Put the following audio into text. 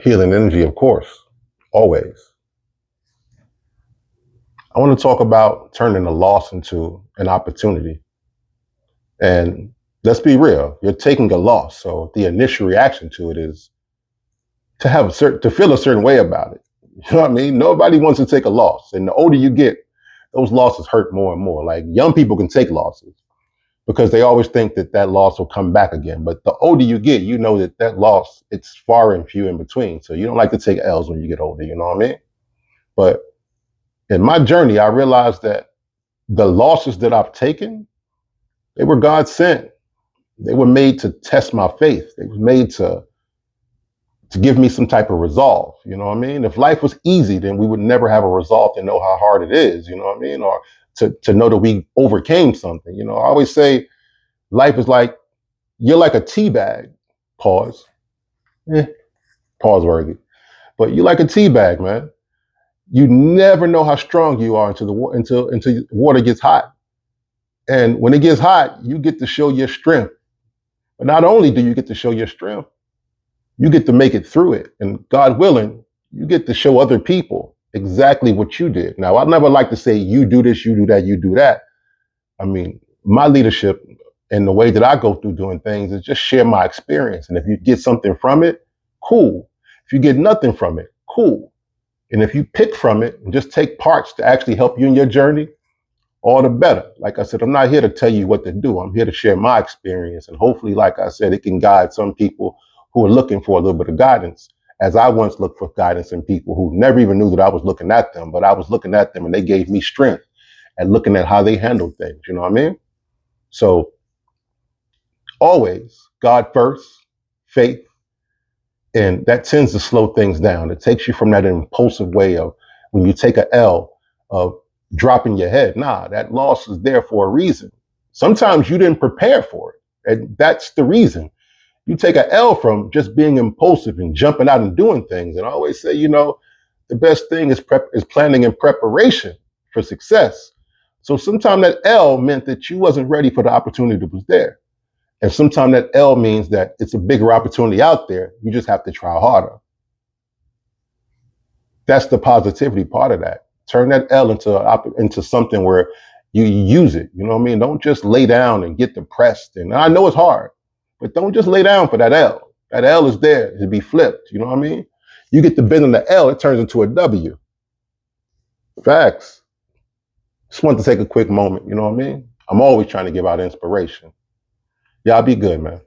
Healing energy, of course, always. I want to talk about turning a loss into an opportunity. And let's be real, you're taking a loss. So the initial reaction to it is to feel a certain way about it. You know what I mean? Nobody wants to take a loss. And the older you get, those losses hurt more and more. Like young people can take losses because they always think that that loss will come back again. But the older you get, you know that that loss, it's far and few in between. So you don't like to take L's when you get older, you know what I mean? But in my journey, I realized that the losses that I've taken, they were God sent. They were made to test my faith. They were made to give me some type of resolve. You know what I mean? If life was easy, then we would never have a resolve to know how hard it is. You know what I mean? Or to know that we overcame something. You know, I always say life is like you're like a tea bag. Pause. Eh, pause worthy. But you're like a tea bag, man. You never know how strong you are until the water gets hot. And when it gets hot, you get to show your strength. But not only do you get to show your strength, you get to make it through it. And God willing, you get to show other people exactly what you did. Now, I never like to say, you do this, you do that, you do that. I mean, my leadership and the way that I go through doing things is just share my experience. And if you get something from it, cool. If you get nothing from it, cool. And if you pick from it and just take parts to actually help you in your journey, all the better. Like I said, I'm not here to tell you what to do. I'm here to share my experience. And hopefully, like I said, it can guide some people who are looking for a little bit of guidance, as I once looked for guidance in people who never even knew that I was looking at them, but I was looking at them and they gave me strength and looking at how they handled things. You know what I mean? So always God first, faith, and that tends to slow things down. It takes you from that impulsive way of when you take a L of dropping your head. Nah, that loss is there for a reason. Sometimes you didn't prepare for it. And that's the reason. You take a L from just being impulsive and jumping out and doing things. And I always say, you know, the best thing is planning and preparation for success. So sometimes that L meant that you wasn't ready for the opportunity that was there. And sometimes that L means that it's a bigger opportunity out there. You just have to try harder. That's the positivity part of that. Turn that L into something where you use it. You know what I mean? Don't just lay down and get depressed. And I know it's hard, but don't just lay down for that L. That L is there to be flipped. You know what I mean? You get the bend in the L, it turns into a W. Facts. Just want to take a quick moment. You know what I mean? I'm always trying to give out inspiration. Y'all be good, man.